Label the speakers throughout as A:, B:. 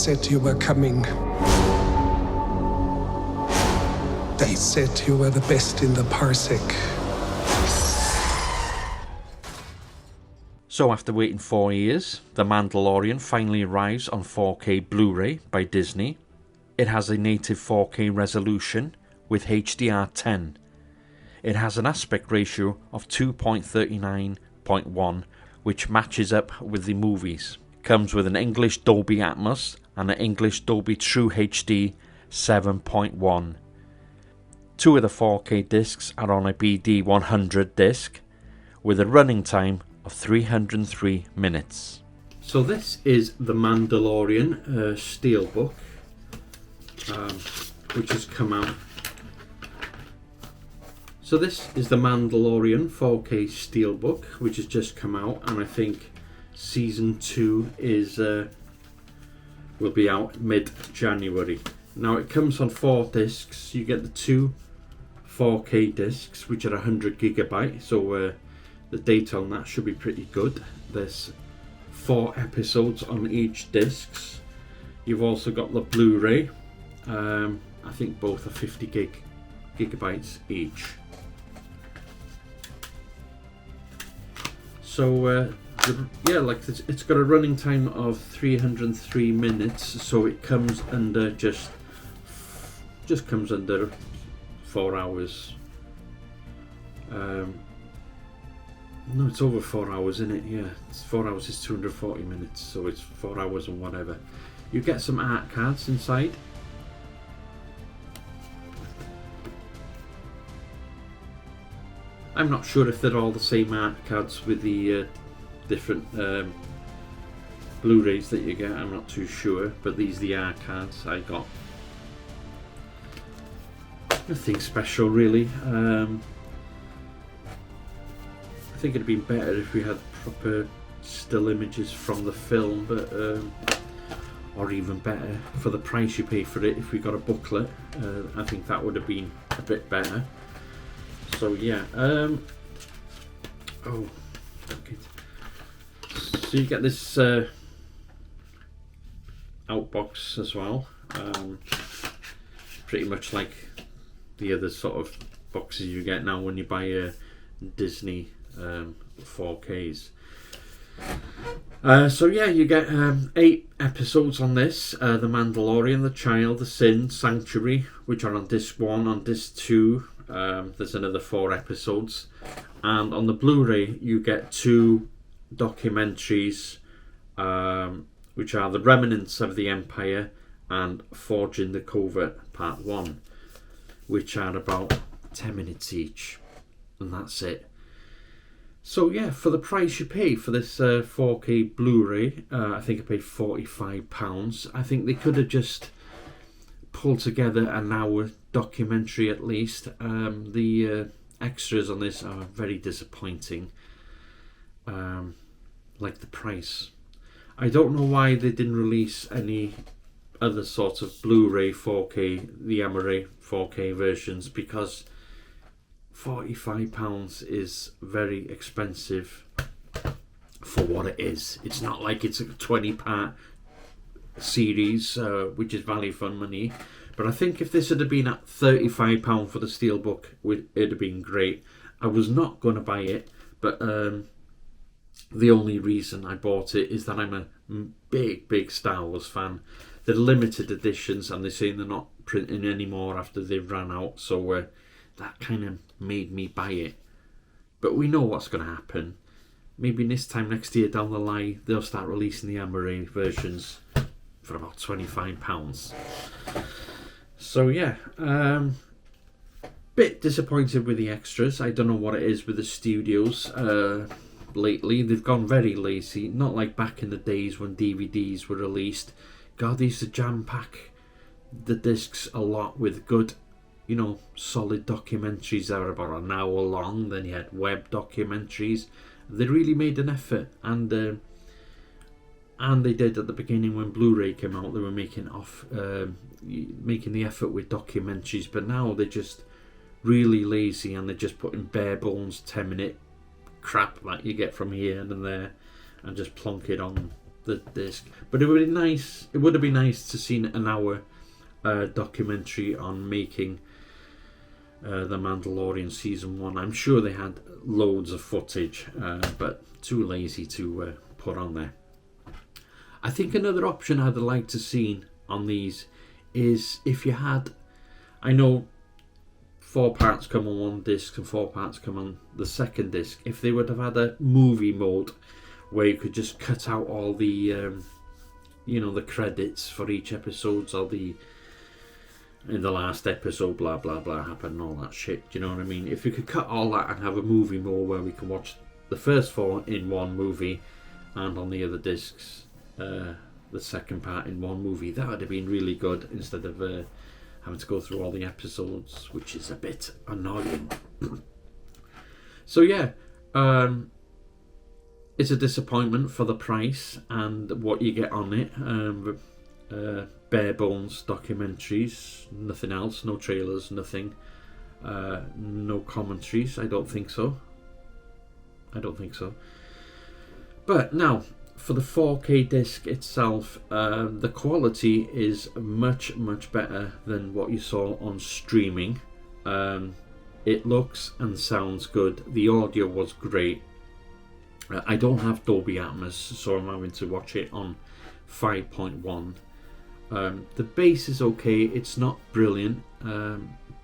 A: said you were coming. They said you were the best in the parsec.
B: So after waiting 4 years, The Mandalorian finally arrives on 4K Blu-ray by Disney. It has a native 4K resolution with HDR10. It has an aspect ratio of 2.39.1, which matches up with the movies. Comes with an English Dolby Atmos and an English Dolby True HD 7.1. Two of the 4K discs are on a BD100 disc with a running time of 303 minutes. So this is The Mandalorian Steelbook, which has come out. So this is The Mandalorian 4K Steelbook, which has just come out, and I think Season 2 is will be out mid-January. Now it comes on 4 discs. You get the 2 4K discs, which are 100GB, so the data on that should be pretty good. There's 4 episodes on each discs. You've also got the Blu-ray. I think both are 50GB each. So yeah, like it's got a running time of 303 minutes, so it comes under just comes under 4 hours. No, it's over 4 hours, isn't it? Yeah, it's 4 hours is 240 minutes, so it's 4 hours and whatever. You get some art cards inside. I'm not sure if they're all the same art cards with the different Blu-rays that you get. I'm not too sure, but these are the art cards I got. Nothing special really. I think it'd been better if we had proper still images from the film, but or even better for the price you pay for it, if we got a booklet, I think that would have been a bit better. So yeah, oh, okay. So you get this outbox as well, pretty much like the other sort of boxes you get now when you buy a Disney 4Ks. So yeah, you get 8 episodes on this. The Mandalorian, The Child, The Sin, Sanctuary, which are on disc 1. On disc 2 there's another 4 episodes, and on the Blu-ray you get 2 documentaries, which are The Remnants of the Empire and Forging the Covert Part 1, which are about 10 minutes each, and that's it. So yeah, for the price you pay for this 4K Blu-ray, I think I paid £45. I think they could have just pulled together an hour documentary at least. The extras on this are very disappointing, like the price. I don't know why they didn't release any other sort of Blu-ray 4K, the Amaray 4K versions, because £45 is very expensive for what it is. It's not like it's a 20-part series, which is value for money. But I think if this had been at £35 for the Steelbook, it'd have been great. I was not going to buy it, but the only reason I bought it is that I'm a big Star Wars fan. They're limited editions, and they're saying they're not printing anymore after they've run out, so that kind of made me buy it. But we know what's going to happen. Maybe this time next year down the line they'll start releasing the Amaray versions for about £25. So yeah, bit disappointed with the extras. I don't know what it is with the studios lately. They've gone very lazy, not like back in the days when DVDs were released. God, they used to jam pack the discs a lot with good, you know, solid documentaries that were about an hour long. Then you had web documentaries. They really made an effort, and they did at the beginning when Blu-ray came out. They were making the effort with documentaries, but now they're just really lazy, and they're just putting bare bones 10-minute crap that you get from here and there, and just plonk it on the disc. But it would be nice. It would have been nice to see an hour documentary on making the Mandalorian Season 1. I'm sure they had loads of footage, but too lazy to put on there. I think another option I'd like to see on these is if you had, I know 4 parts come on one disc and 4 parts come on the second disc, if they would have had a movie mode where you could just cut out all the the credits for each episode, or the in the last episode blah blah blah happened and all that shit, do you know what I mean? If you could cut all that and have a movie mode where we can watch the first 4 in one movie, and on the other discs the second part in one movie, that would have been really good, instead of having to go through all the episodes, which is a bit annoying. So yeah, it's a disappointment for the price and what you get on it. Bare bones documentaries, nothing else, no trailers, nothing, no commentaries. I don't think so. But now, for the 4K disc itself, the quality is much better than what you saw on streaming. It looks and sounds good. The audio was great. I don't have Dolby Atmos, so I'm having to watch it on 5.1. The bass is okay, it's not brilliant,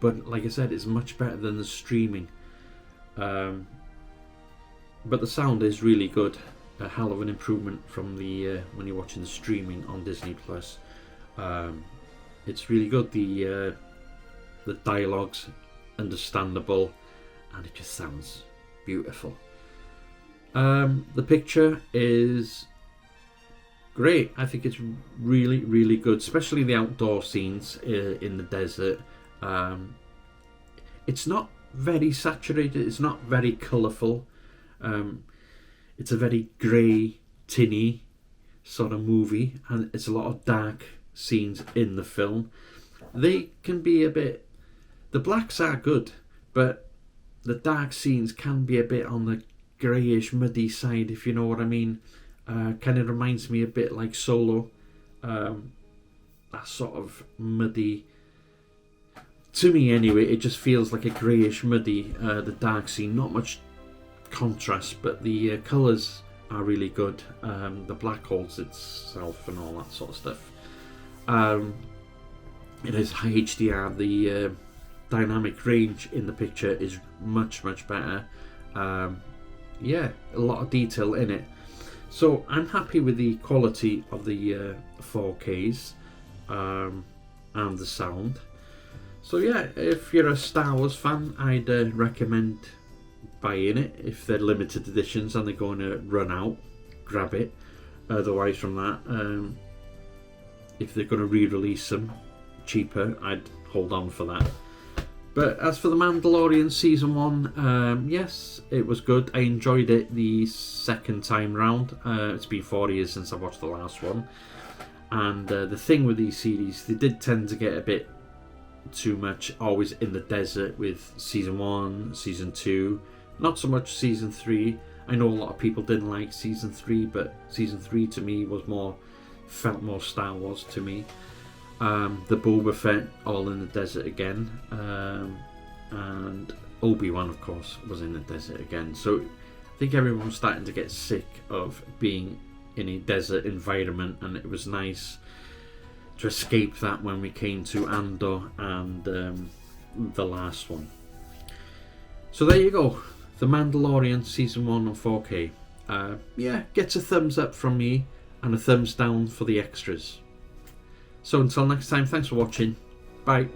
B: but like I said, it's much better than the streaming. But the sound is really good. A hell of an improvement from the when you're watching the streaming on Disney Plus. It's really good. The dialogue's understandable, and it just sounds beautiful. The picture is great. I think it's really good, especially the outdoor scenes in the desert. It's not very saturated, it's not very colourful. It's a very grey, tinny sort of movie, and it's a lot of dark scenes in the film. They can be a bit, the blacks are good, but the dark scenes can be a bit on the greyish, muddy side, if you know what I mean. Kind of reminds me a bit like Solo. That sort of muddy, to me anyway, it just feels like a greyish, muddy, the dark scene, not much contrast, but the colours are really good. The black holes itself and all that sort of stuff. It is high HDR. The dynamic range in the picture is much better. Yeah, a lot of detail in it. So I'm happy with the quality of the 4Ks and the sound. So yeah, if you're a Star Wars fan, I'd recommend buying it. If they're limited editions and they're going to run out, grab it. Otherwise from that, if they're going to re-release them cheaper, I'd hold on for that. But as for the Mandalorian Season 1, yes, it was good. I enjoyed it the second time round. It's been 4 years since I watched the last one. And the thing with these series, they did tend to get a bit too much always in the desert with Season 1, Season 2. Not so much Season 3. I know a lot of people didn't like Season 3, but Season 3 to me felt more Star Wars to me. The Boba Fett all in the desert again, and Obi-Wan of course was in the desert again. So I think everyone's starting to get sick of being in a desert environment, and it was nice to escape that when we came to Andor and the last one. So there you go, The Mandalorian Season 1 on 4K. Yeah, gets a thumbs up from me and a thumbs down for the extras. So until next time, thanks for watching. Bye.